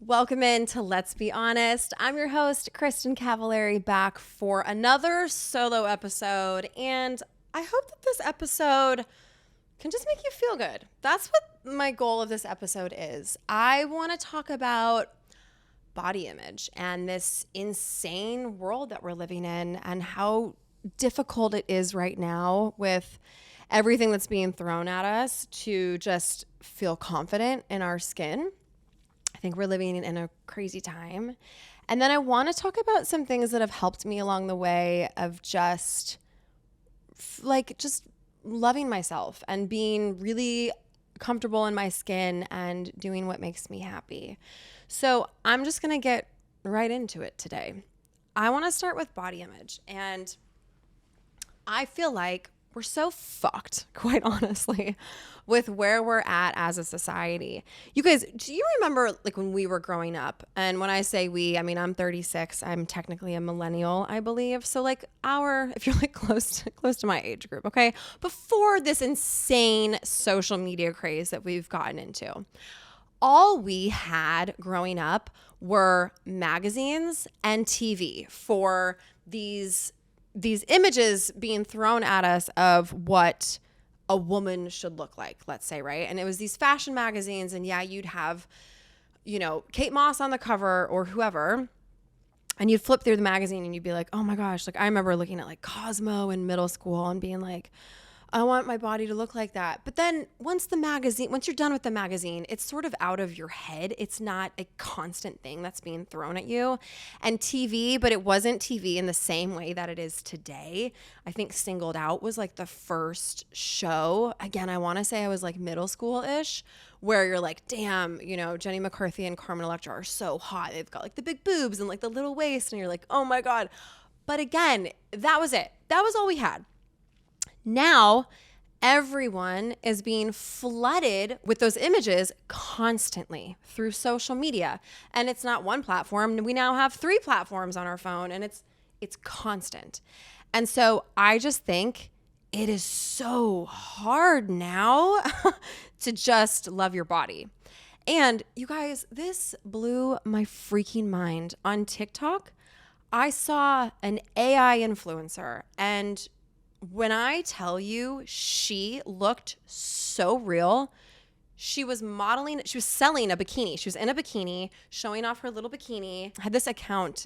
Welcome in to Let's Be Honest. I'm your host, Kristin Cavallari, back for another solo episode. And I hope that this episode can just make you feel good. That's what my goal of this episode is. I want to talk about body image and this insane world that we're living in and how difficult it is right now with everything that's being thrown at us to just feel confident in our skin. I think we're living in a crazy time. And then I want to talk about some things that have helped me along the way of just loving myself and being really comfortable in my skin and doing what makes me happy. So I'm just going to get right into it today. I want to start with body image. And I feel like we're so fucked, quite honestly, with where we're at as a society. You guys, do you remember like when we were growing up? And when I say we, I mean, I'm 36. I'm technically a millennial, I believe. So like if you're like close to my age group, okay? Before this insane social media craze that we've gotten into, all we had growing up were magazines and TV for these images being thrown at us of what a woman should look like, let's say, right? And it was these fashion magazines, and yeah, you'd have, Kate Moss on the cover or whoever, and you'd flip through the magazine and you'd be like, oh my gosh, like I remember looking at like Cosmo in middle school and being like, I want my body to look like that. But then once you're done with the magazine, it's sort of out of your head. It's not a constant thing that's being thrown at you. And TV, but it wasn't TV in the same way that it is today. I think Singled Out was like the first show. Again, I want to say I was like middle school-ish, where you're like, damn, Jenny McCarthy and Carmen Electra are so hot. They've got like the big boobs and like the little waist. And you're like, oh my God. But again, that was it. That was all we had. Now, everyone is being flooded with those images constantly through social media. And it's not one platform. We now have 3 platforms on our phone, and it's constant. And so I just think it is so hard now to just love your body. And you guys, this blew my freaking mind. On TikTok, I saw an AI influencer, and when I tell you she looked so real, she was selling a bikini. She was in a bikini, showing off her little bikini. Had this account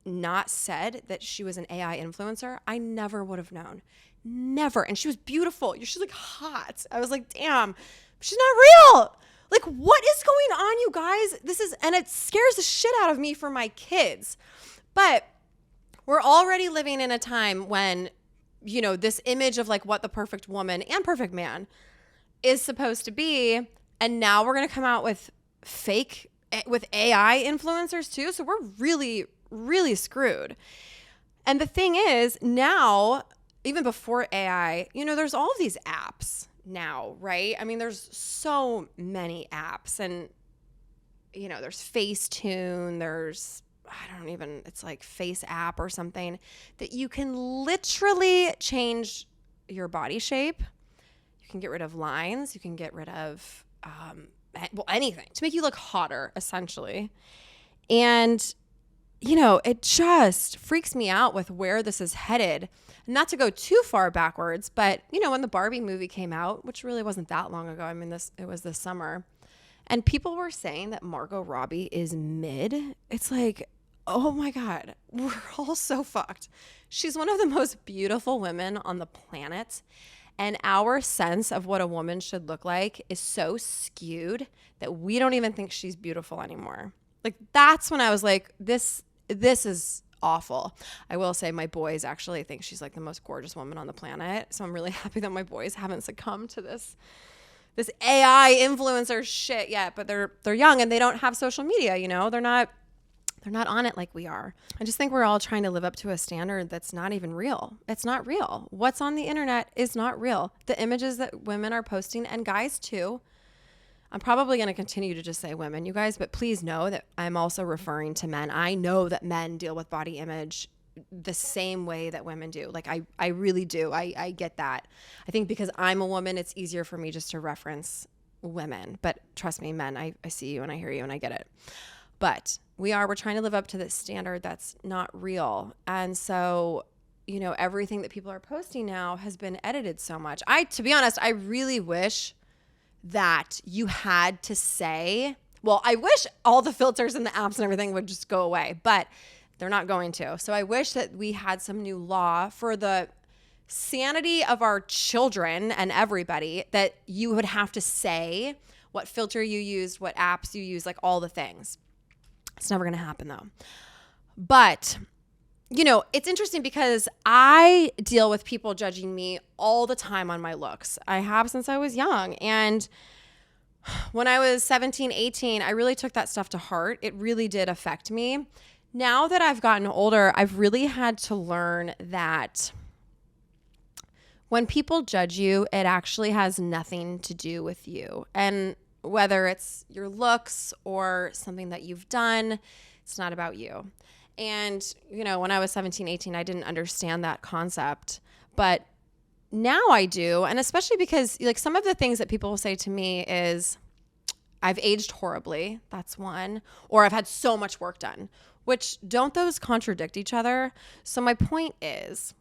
not said that she was an AI influencer, I never would have known. Never. And she was beautiful. She's like hot. I was like, damn, she's not real. Like, what is going on, you guys? And it scares the shit out of me for my kids. But we're already living in a time when this image of like what the perfect woman and perfect man is supposed to be. And now we're going to come out with AI influencers too. So we're really, really screwed. And the thing is now, even before AI, there's all of these apps now, right? I mean, there's so many apps, and, there's Facetune, it's like Face App or something that you can literally change your body shape. You can get rid of lines. You can get rid of, anything to make you look hotter, essentially. And, it just freaks me out with where this is headed. Not to go too far backwards, but, when the Barbie movie came out, which really wasn't that long ago. I mean, it was this summer. And people were saying that Margot Robbie is mid. It's like, oh my God, we're all so fucked. She's one of the most beautiful women on the planet. And our sense of what a woman should look like is so skewed that we don't even think she's beautiful anymore. Like, that's when I was like, this is awful. I will say my boys actually think she's like the most gorgeous woman on the planet. So I'm really happy that my boys haven't succumbed to this AI influencer shit yet. But they're young and they don't have social media, They're not on it like we are. I just think we're all trying to live up to a standard that's not even real. It's not real. What's on the internet is not real. The images that women are posting, and guys too. I'm probably going to continue to just say women, you guys, but please know that I'm also referring to men. I know that men deal with body image the same way that women do. Like, I really do. I get that. I think because I'm a woman, it's easier for me just to reference women. But trust me, men, I see you and I hear you and I get it. But we're trying to live up to this standard that's not real. And so, everything that people are posting now has been edited so much. To be honest, I really wish that you had to say, well, I wish all the filters and the apps and everything would just go away, but they're not going to. So I wish that we had some new law for the sanity of our children and everybody, that you would have to say what filter you used, what apps you use, like all the things. It's never going to happen though. But it's interesting because I deal with people judging me all the time on my looks. I have since I was young. And when I was 17, 18, I really took that stuff to heart. It really did affect me. Now that I've gotten older, I've really had to learn that when people judge you, it actually has nothing to do with you. And whether it's your looks or something that you've done, it's not about you. And, when I was 17, 18, I didn't understand that concept. But now I do. And especially because like some of the things that people will say to me is, I've aged horribly. That's one. Or I've had so much work done, which don't those contradict each other? So my point is,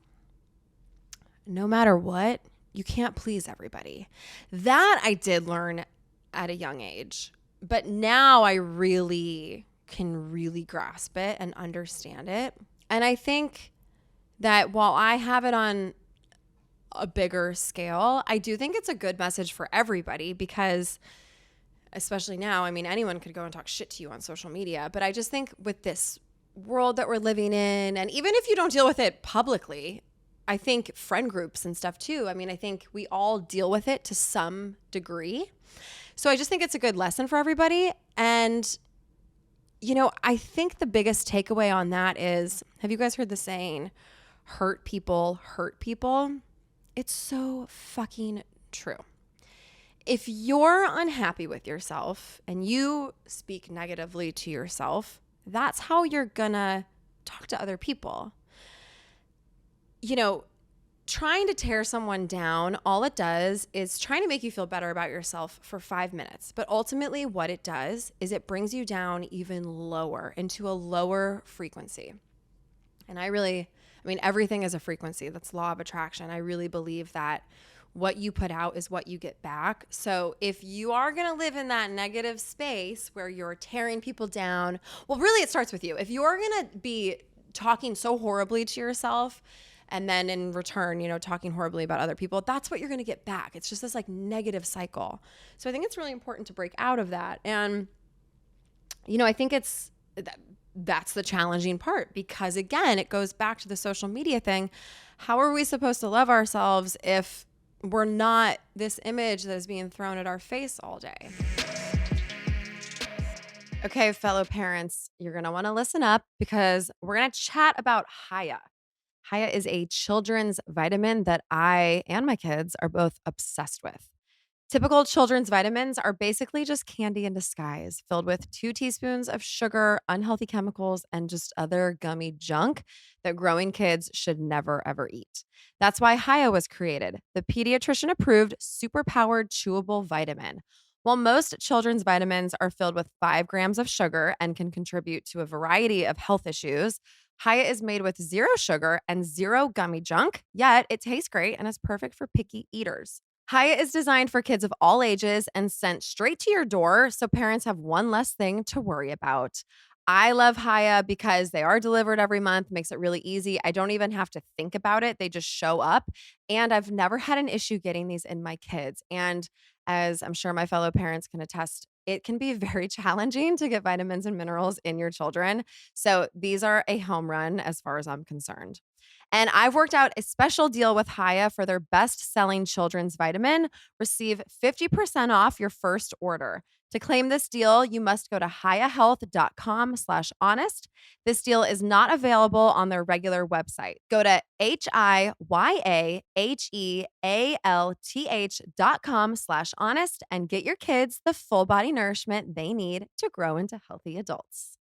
no matter what, you can't please everybody. That I did learn at a young age. But now I can really grasp it and understand it. And I think that while I have it on a bigger scale, I do think it's a good message for everybody because especially now, I mean, anyone could go and talk shit to you on social media. But I just think with this world that we're living in, and even if you don't deal with it publicly, I think friend groups and stuff too. I mean, I think we all deal with it to some degree. So I just think it's a good lesson for everybody. And I think the biggest takeaway on that is, have you guys heard the saying, hurt people hurt people? It's so fucking true. If you're unhappy with yourself and you speak negatively to yourself, that's how you're gonna talk to other people. Trying to tear someone down, all it does is trying to make you feel better about yourself for 5 minutes. But ultimately what it does is it brings you down even lower into a lower frequency. And everything is a frequency. That's law of attraction. I really believe that what you put out is what you get back. So if you are going to live in that negative space where you're tearing people down, well, really it starts with you. If you're going to be talking so horribly to yourself, and then in return, talking horribly about other people, that's what you're going to get back. It's just this like negative cycle. So I think it's really important to break out of that. And, I think that's the challenging part because again, it goes back to the social media thing. How are we supposed to love ourselves if we're not this image that is being thrown at our face all day? Okay, fellow parents, you're going to want to listen up because we're going to chat about Haya. Haya is a children's vitamin that I and my kids are both obsessed with. Typical children's vitamins are basically just candy in disguise, filled with 2 teaspoons of sugar, unhealthy chemicals, and just other gummy junk that growing kids should never, ever eat. That's why Haya was created, the pediatrician-approved, super-powered chewable vitamin. While most children's vitamins are filled with 5 grams of sugar and can contribute to a variety of health issues, Haya is made with 0 sugar and 0 gummy junk, yet it tastes great and is perfect for picky eaters. Haya is designed for kids of all ages and sent straight to your door, so parents have one less thing to worry about. I love Haya because they are delivered every month, makes it really easy. I don't even have to think about it. They just show up, and I've never had an issue getting these in my kids. And as I'm sure my fellow parents can attest, it can be very challenging to get vitamins and minerals in your children. So these are a home run as far as I'm concerned. And I've worked out a special deal with Haya for their best-selling children's vitamin. Receive 50% off your first order. To claim this deal, you must go to hayahealth.com/honest. This deal is not available on their regular website. Go to hayahealth.com/honest and get your kids the full body nourishment they need to grow into healthy adults.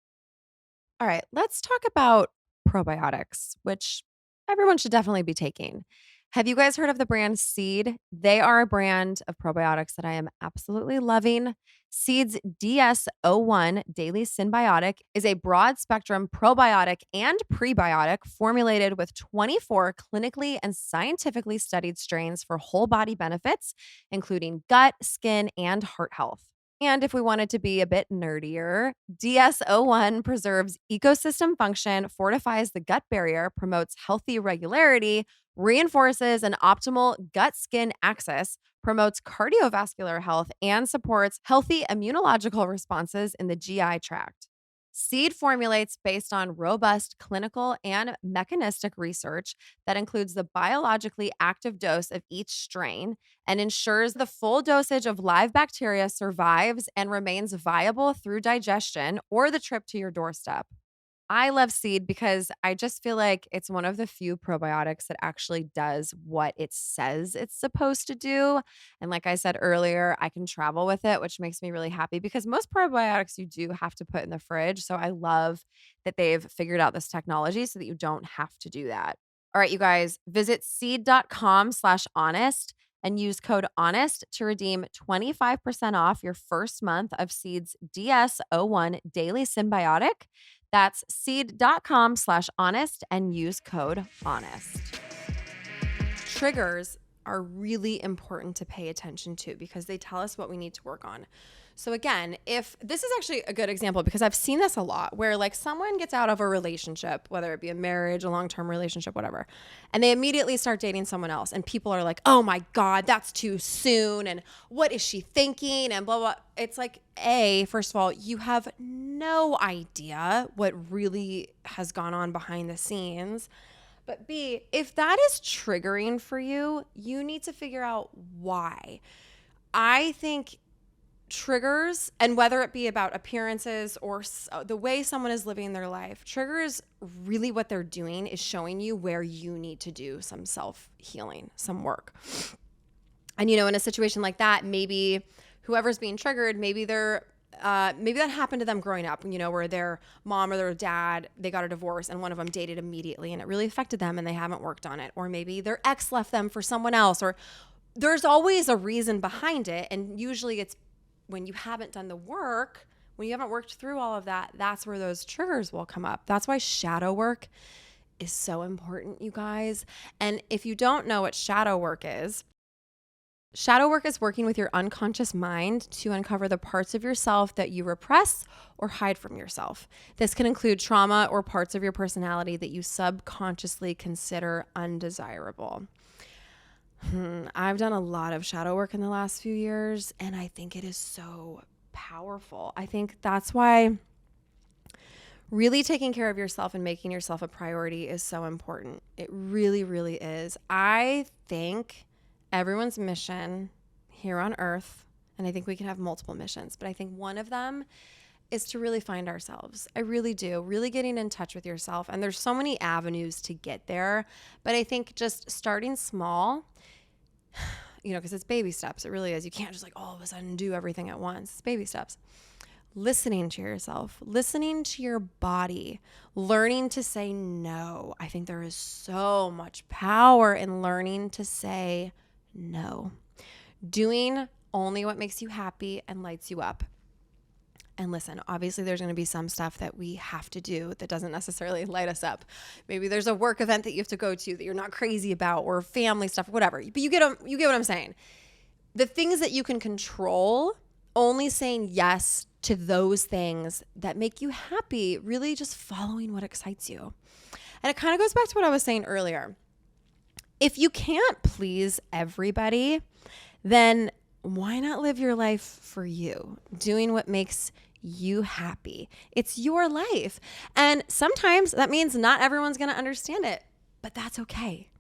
All right, let's talk about probiotics, which everyone should definitely be taking. Have you guys heard of the brand Seed? They are a brand of probiotics that I am absolutely loving. Seed's DS-01 Daily Symbiotic is a broad spectrum probiotic and prebiotic formulated with 24 clinically and scientifically studied strains for whole body benefits, including gut, skin, and heart health. And if we wanted to be a bit nerdier, DS-01 preserves ecosystem function, fortifies the gut barrier, promotes healthy regularity, reinforces an optimal gut skin axis, promotes cardiovascular health, and supports healthy immunological responses in the GI tract. Seed formulates based on robust clinical and mechanistic research that includes the biologically active dose of each strain and ensures the full dosage of live bacteria survives and remains viable through digestion or the trip to your doorstep. I love Seed because I just feel like it's one of the few probiotics that actually does what it says it's supposed to do. And like I said earlier, I can travel with it, which makes me really happy because most probiotics you do have to put in the fridge. So I love that they've figured out this technology so that you don't have to do that. All right, you guys, visit seed.com/honest and use code HONEST to redeem 25% off your first month of Seed's DS-01 Daily Symbiotic. That's seed.com/honest and use code HONEST. Triggers are really important to pay attention to because they tell us what we need to work on. So again, if this is actually a good example because I've seen this a lot where like someone gets out of a relationship, whether it be a marriage, a long-term relationship, whatever, and they immediately start dating someone else and people are like, "Oh my God, that's too soon." And what is she thinking? And blah, blah. It's like, first of all, you have no idea what really has gone on behind the scenes. But B, if that is triggering for you, you need to figure out why. I think triggers, and whether it be about appearances or the way someone is living their life, triggers really what they're doing is showing you where you need to do some self-healing, some work. And, in a situation like that, maybe whoever's being triggered, maybe that happened to them growing up, where their mom or their dad, they got a divorce and one of them dated immediately and it really affected them and they haven't worked on it. Or maybe their ex left them for someone else, or there's always a reason behind it. And usually it's when you haven't done the work, when you haven't worked through all of that, that's where those triggers will come up. That's why shadow work is so important, you guys. And if you don't know what shadow work is working with your unconscious mind to uncover the parts of yourself that you repress or hide from yourself. This can include trauma or parts of your personality that you subconsciously consider undesirable. I've done a lot of shadow work in the last few years, and I think it is so powerful. I think that's why really taking care of yourself and making yourself a priority is so important. It really, really is. I think everyone's mission here on earth, and I think we can have multiple missions, but I think one of them is to really find ourselves. I really do. Really getting in touch with yourself. And there's so many avenues to get there, but I think just starting small, because it's baby steps. It really is. You can't just like all of a sudden do everything at once. It's baby steps. Listening to yourself, listening to your body, learning to say no. I think there is so much power in learning to say no. Doing only what makes you happy and lights you up. And listen, obviously there's going to be some stuff that we have to do that doesn't necessarily light us up. Maybe there's a work event that you have to go to that you're not crazy about, or family stuff, whatever. But you get what I'm saying. The things that you can control, only saying yes to those things that make you happy, really just following what excites you. And it kind of goes back to what I was saying earlier. If you can't please everybody, then why not live your life for you, doing what makes you happy? It's your life. And sometimes that means not everyone's going to understand it, but that's okay.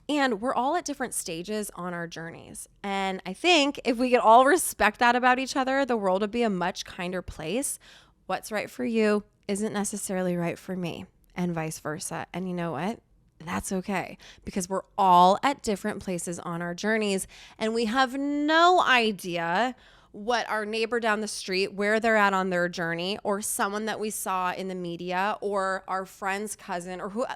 And we're all at different stages on our journeys. And I think if we could all respect that about each other, the world would be a much kinder place. What's right for you isn't necessarily right for me, and vice versa. And you know what? That's okay, because we're all at different places on our journeys, and we have no idea what our neighbor down the street, where they're at on their journey, or someone that we saw in the media, or our friend's cousin, or who,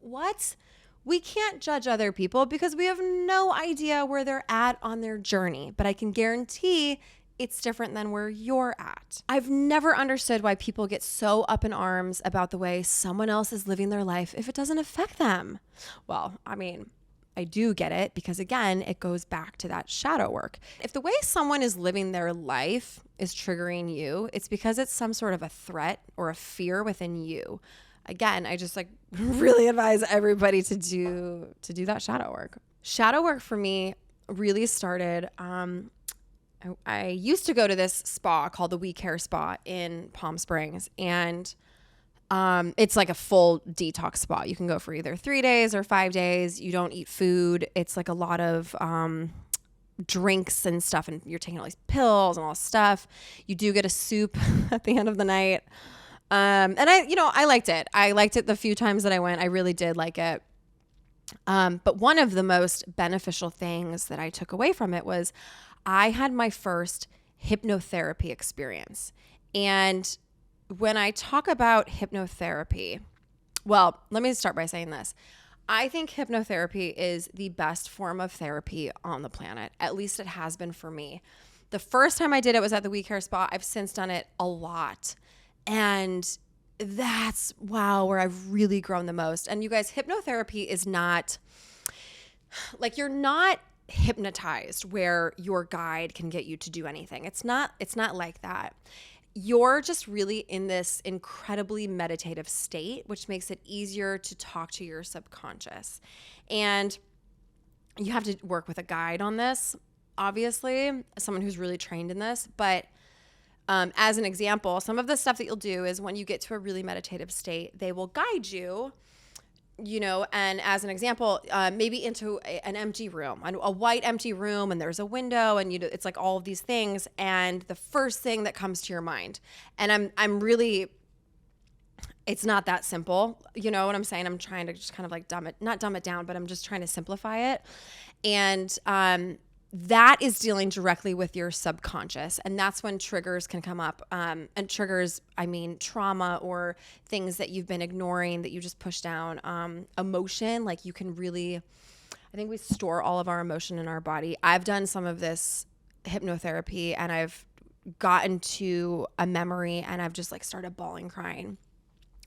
what? We can't judge other people because we have no idea where they're at on their journey, but I can guarantee it's different than where you're at. I've never understood why people get so up in arms about the way someone else is living their life if it doesn't affect them. Well, I mean, I do get it because, again, it goes back to that shadow work. If the way someone is living their life is triggering you, it's because it's some sort of a threat or a fear within you. Again, I just really advise everybody to do that shadow work. Shadow work for me really started. I used to go to this spa called the We Care Spa in Palm Springs, and it's like a full detox spa. You can go for either 3 days or 5 days. You don't eat food. It's like a lot of drinks and stuff, and you're taking all these pills and all this stuff. You do get a soup at the end of the night. And I liked it. I liked it the few times that I went. I really did like it. But one of the most beneficial things that I took away from it was I had my first hypnotherapy experience. And when I talk about hypnotherapy, well, let me start by saying this. I think hypnotherapy is the best form of therapy on the planet. At least it has been for me. The first time I did it was at the We Care Spa. I've since done it a lot. And that's, wow, where I've really grown the most. And you guys, hypnotherapy is not, you're not hypnotized where your guide can get you to do anything. It's not like that. You're just really in this incredibly meditative state, which makes it easier to talk to your subconscious. And you have to work with a guide on this, obviously, someone who's really trained in this. But as an example, some of the stuff that you'll do is when you get to a really meditative state, they will guide you, and as an example, maybe into an empty room, a white empty room, and there's a window, and it's like all of these things, and the first thing that comes to your mind, and I'm really, it's not that simple, you know what I'm saying? I'm trying to just kind of not dumb it down, but I'm just trying to simplify it, and that is dealing directly with your subconscious. And that's when triggers can come up. And triggers, I mean, trauma or things that you've been ignoring that you just push down. Emotion, you can really, I think we store all of our emotion in our body. I've done some of this hypnotherapy and I've gotten to a memory and I've just started bawling, crying.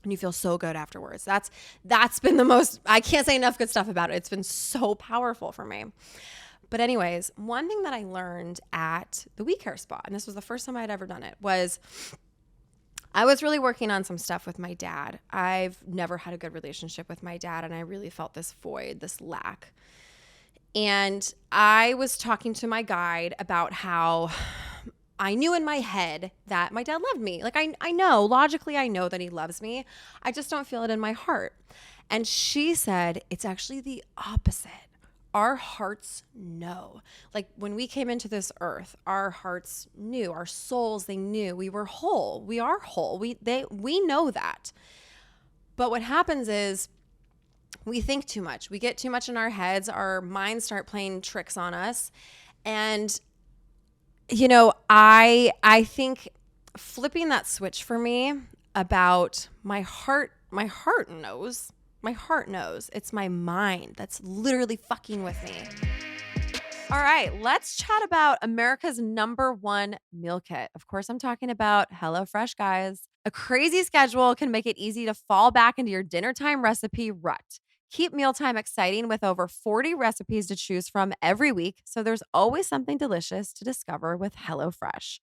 And you feel so good afterwards. That's been the most, I can't say enough good stuff about it. It's been so powerful for me. But anyways, one thing that I learned at the We Care Spa, and this was the first time I had ever done it, was I was really working on some stuff with my dad. I've never had a good relationship with my dad, and I really felt this void, this lack. And I was talking to my guide about how I knew in my head that my dad loved me. I know, logically I know that he loves me. I just don't feel it in my heart. And she said, it's actually the opposite. Our hearts know. When we came into this earth, our hearts knew, our souls, they knew we were whole. We are whole. We know that. But what happens is we think too much. We get too much in our heads. Our minds start playing tricks on us. And, I think flipping that switch for me about my heart knows. My heart knows. It's my mind that's literally fucking with me. All right, let's chat about America's #1 meal kit. Of course, I'm talking about HelloFresh, guys. A crazy schedule can make it easy to fall back into your dinner time recipe rut. Keep mealtime exciting with over 40 recipes to choose from every week, so there's always something delicious to discover with HelloFresh.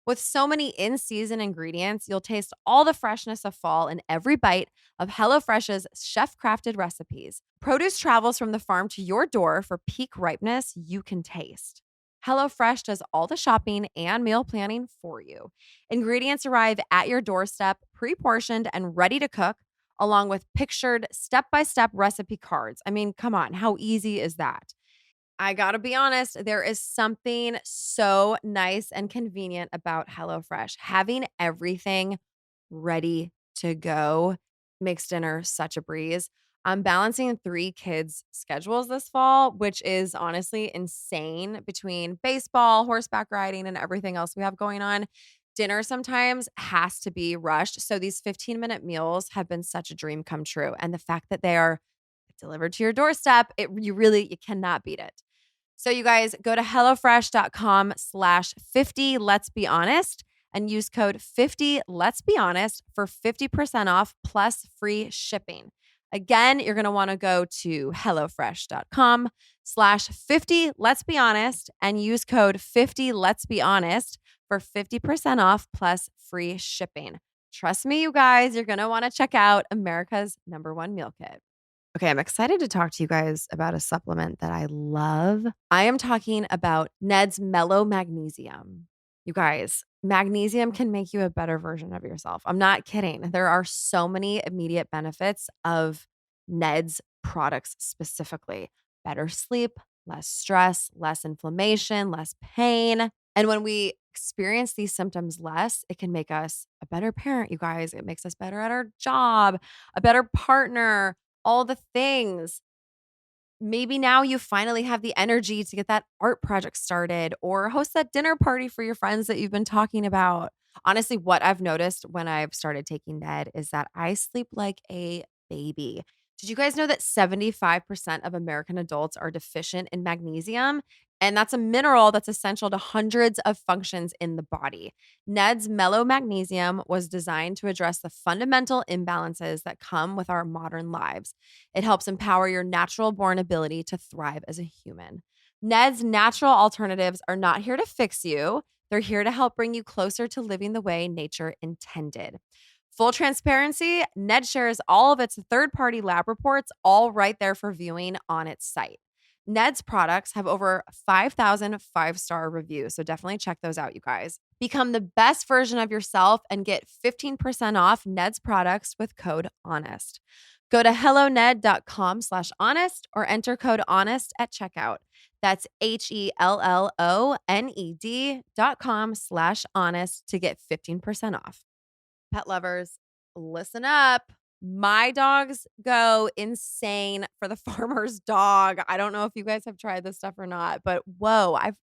With so many in-season ingredients, you'll taste all the freshness of fall in every bite of HelloFresh's chef-crafted recipes. Produce travels from the farm to your door for peak ripeness you can taste. HelloFresh does all the shopping and meal planning for you. Ingredients arrive at your doorstep, pre-portioned and ready to cook, along with pictured step-by-step recipe cards. I mean, come on, how easy is that? I gotta be honest, there is something so nice and convenient about HelloFresh. Having everything ready to go makes dinner such a breeze. I'm balancing 3 kids' schedules this fall, which is honestly insane between baseball, horseback riding, and everything else we have going on. Dinner sometimes has to be rushed. So these 15-minute meals have been such a dream come true. And the fact that they are delivered to your doorstep. You cannot beat it. So you guys go to HelloFresh.com/50 Let's Be Honest and use code 50 Let's Be Honest for 50% off plus free shipping. Again, you're going to want to go to HelloFresh.com/50 Let's Be Honest and use code 50 Let's Be Honest for 50% off plus free shipping. Trust me, you guys, you're going to want to check out America's #1 meal kit. Okay, I'm excited to talk to you guys about a supplement that I love. I am talking about Ned's Mellow Magnesium. You guys, magnesium can make you a better version of yourself. I'm not kidding. There are so many immediate benefits of Ned's products specifically. Better sleep, less stress, less inflammation, less pain. And when we experience these symptoms less, it can make us a better parent, you guys. It makes us better at our job, a better partner, all the things. Maybe now you finally have the energy to get that art project started or host that dinner party for your friends that you've been talking about. Honestly, what I've noticed when I've started taking Ned is that I sleep like a baby. Did you guys know that 75% of American adults are deficient in magnesium? And that's a mineral that's essential to hundreds of functions in the body. Ned's Mellow Magnesium was designed to address the fundamental imbalances that come with our modern lives. It helps empower your natural born ability to thrive as a human. Ned's natural alternatives are not here to fix you. They're here to help bring you closer to living the way nature intended. Full transparency, Ned shares all of its third-party lab reports all right there for viewing on its site. Ned's products have over 5,000 five-star reviews, so definitely check those out, you guys. Become the best version of yourself and get 15% off Ned's products with code HONEST. Go to helloned.com/honest or enter code HONEST at checkout. That's HELLONED.com/honest to get 15% off. Pet lovers, listen up. My dogs go insane for the farmer's dog. I don't know if you guys have tried this stuff or not, but whoa, I've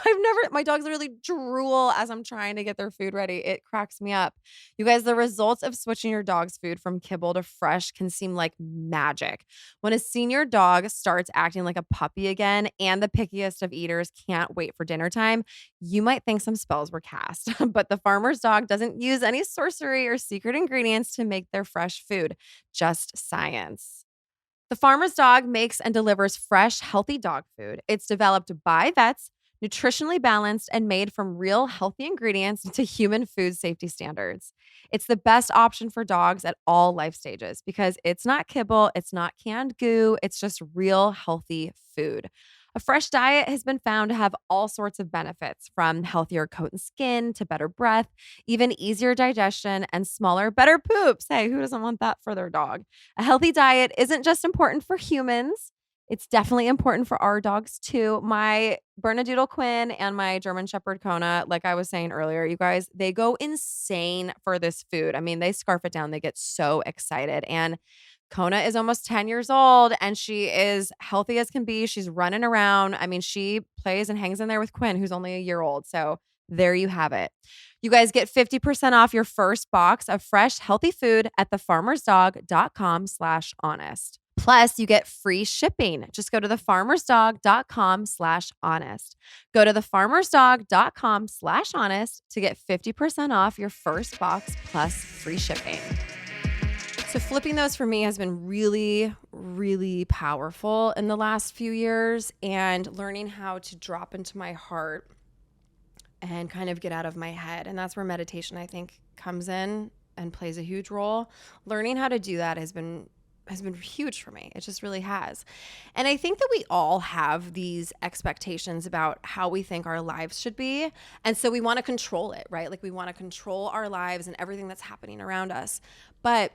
never, my dogs literally drool as I'm trying to get their food ready. It cracks me up. You guys, the results of switching your dog's food from kibble to fresh can seem like magic. When a senior dog starts acting like a puppy again and the pickiest of eaters can't wait for dinner time, you might think some spells were cast. But the farmer's dog doesn't use any sorcery or secret ingredients to make their fresh food, just science. The farmer's dog makes and delivers fresh, healthy dog food. It's developed by vets, nutritionally balanced, and made from real healthy ingredients to human food safety standards. It's the best option for dogs at all life stages because it's not kibble, it's not canned goo, it's just real healthy food. A fresh diet has been found to have all sorts of benefits, from healthier coat and skin to better breath, even easier digestion, and smaller, better poops. Hey, who doesn't want that for their dog? A healthy diet isn't just important for humans. It's definitely important for our dogs too. My Bernedoodle Quinn and my German Shepherd Kona, like I was saying earlier, you guys, they go insane for this food. I mean, they scarf it down. They get so excited. And Kona is almost 10 years old and she is healthy as can be. She's running around. I mean, she plays and hangs in there with Quinn, who's only a year old. So there you have it. You guys get 50% off your first box of fresh, healthy food at thefarmersdog.com/honest. Plus, you get free shipping. Just go to thefarmersdog.com/honest. Go to thefarmersdog.com/honest to get 50% off your first box plus free shipping. So flipping those for me has been really, really powerful in the last few years, and learning how to drop into my heart and kind of get out of my head. And that's where meditation, I think, comes in and plays a huge role. Learning how to do that has been huge for me. It just really has. And I think that we all have these expectations about how we think our lives should be. And so we want to control it, right? Like we want to control our lives and everything that's happening around us. But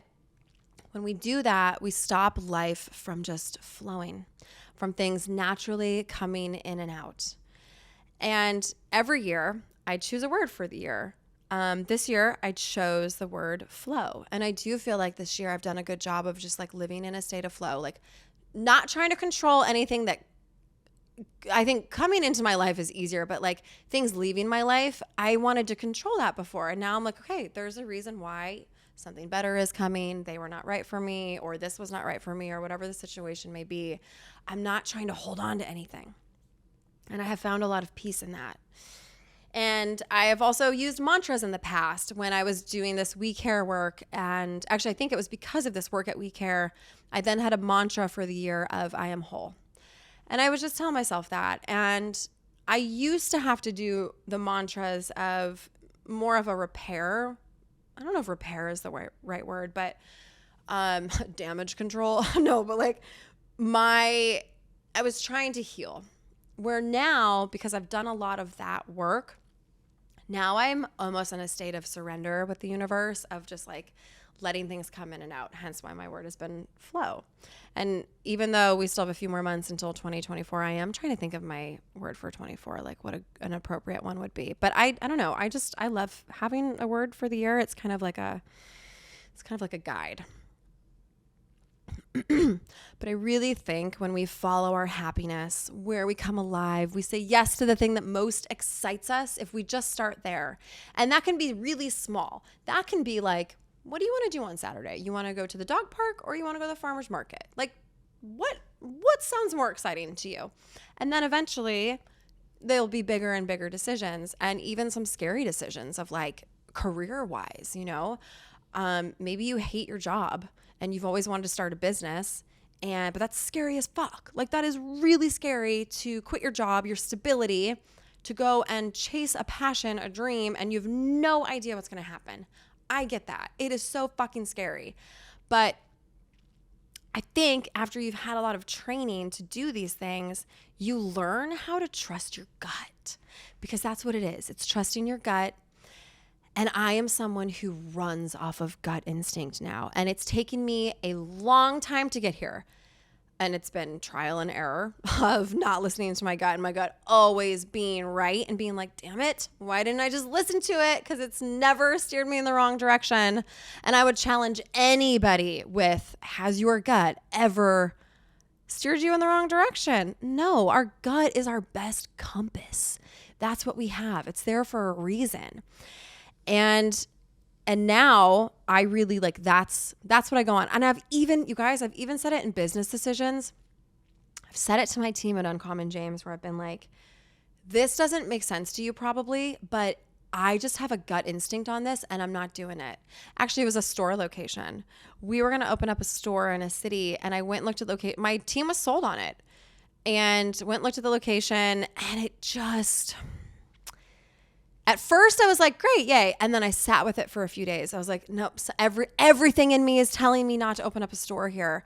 when we do that, we stop life from just flowing, from things naturally coming in and out. And every year I choose a word for the year. This year I chose the word flow. And I do feel like this year I've done a good job of just like living in a state of flow, like not trying to control anything. That I think coming into my life is easier, but like things leaving my life, I wanted to control that before. And now I'm like, okay, there's a reason why something better is coming, they were not right for me, or this was not right for me, or whatever the situation may be. I'm not trying to hold on to anything. And I have found a lot of peace in that. And I have also used mantras in the past when I was doing this We Care work. And actually, I think it was because of this work at We Care, I then had a mantra for the year of I am whole. And I would just tell myself that. And I used to have to do the mantras of more of a repair. I don't know if repair is the right word, but damage control. No, but like I was trying to heal. Where now, because I've done a lot of that work, now I'm almost in a state of surrender with the universe, of just like letting things come in and out. Hence why my word has been flow. And even though we still have a few more months until 2024, I am trying to think of my word for 24, like what an appropriate one would be. But I don't know. I love having a word for the year. It's kind of like a guide. But I really think when we follow our happiness, where we come alive, we say yes to the thing that most excites us, if we just start there. And that can be really small. That can be like, what do you want to do on Saturday? You want to go to the dog park, or you want to go to the farmer's market? Like, what sounds more exciting to you? And then eventually there'll be bigger and bigger decisions, and even some scary decisions of like career-wise, maybe you hate your job and you've always wanted to start a business, but that's scary as fuck. Like, that is really scary to quit your job, your stability, to go and chase a passion, a dream, and you have no idea what's going to happen. I get that. It is so fucking scary. But I think after you've had a lot of training to do these things, you learn how to trust your gut, because that's what it is. It's trusting your gut. And I am someone who runs off of gut instinct now. And it's taken me a long time to get here. And it's been trial and error of not listening to my gut, and my gut always being right and being like, damn it, why didn't I just listen to it? Because it's never steered me in the wrong direction. And I would challenge anybody with, has your gut ever steered you in the wrong direction? No, our gut is our best compass. That's what we have. It's there for a reason. And now I really like, that's what I go on. And I've even said it in business decisions. I've said it to my team at Uncommon James, where I've been like, this doesn't make sense to you probably, but I just have a gut instinct on this and I'm not doing it. Actually, it was a store location. We were going to open up a store in a city, and I went and looked at my team was sold on it, and went and looked at the location, and it just... At first I was like, great, yay. And then I sat with it for a few days. I was like, nope, everything in me is telling me not to open up a store here.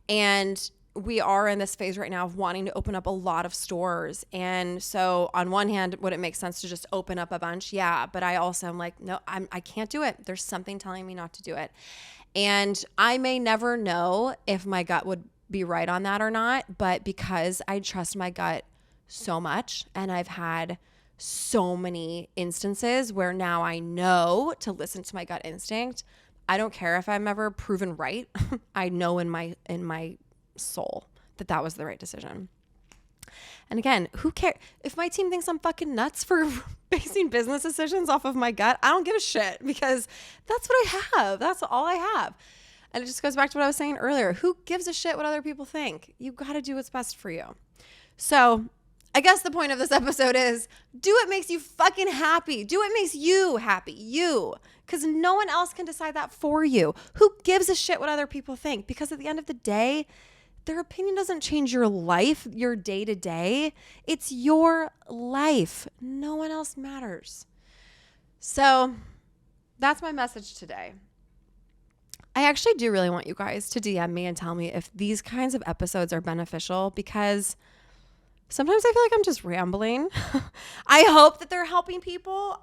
And we are in this phase right now of wanting to open up a lot of stores. And so on one hand, would it make sense to just open up a bunch? Yeah. But I also am like, no, I can't do it. There's something telling me not to do it. And I may never know if my gut would be right on that or not. But because I trust my gut so much, and I've had so many instances where now I know to listen to my gut instinct, I don't care if I'm ever proven right. I know in my soul that was the right decision. And again, who cares if my team thinks I'm fucking nuts for basing business decisions off of my gut? I don't give a shit, because that's what I have. That's all I have. And it just goes back to what I was saying earlier. Who gives a shit what other people think? You got to do what's best for you. So I guess the point of this episode is, do what makes you fucking happy. Do what makes you happy. You. Because no one else can decide that for you. Who gives a shit what other people think? Because at the end of the day, their opinion doesn't change your life, your day to day. It's your life. No one else matters. So that's my message today. I actually do really want you guys to DM me and tell me if these kinds of episodes are beneficial, because sometimes I feel like I'm just rambling. I hope that they're helping people.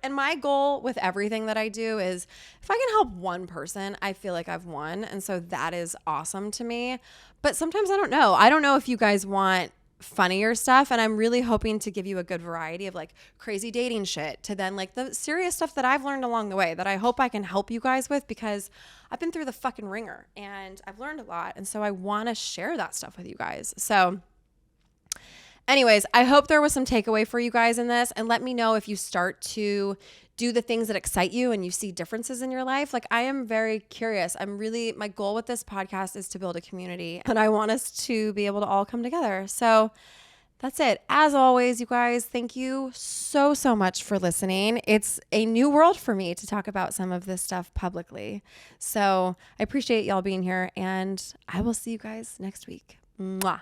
And my goal with everything that I do is, if I can help one person, I feel like I've won. And so that is awesome to me. But sometimes I don't know. I don't know if you guys want funnier stuff. And I'm really hoping to give you a good variety of like crazy dating shit, to then like the serious stuff that I've learned along the way that I hope I can help you guys with, because I've been through the fucking ringer and I've learned a lot. And so I want to share that stuff with you guys. So Anyways, I hope there was some takeaway for you guys in this, and let me know if you start to do the things that excite you and you see differences in your life. Like, I am very curious. My goal with this podcast is to build a community, and I want us to be able to all come together. So that's it. As always, you guys, thank you so, so much for listening. It's a new world for me to talk about some of this stuff publicly. So I appreciate y'all being here, and I will see you guys next week. Mwah.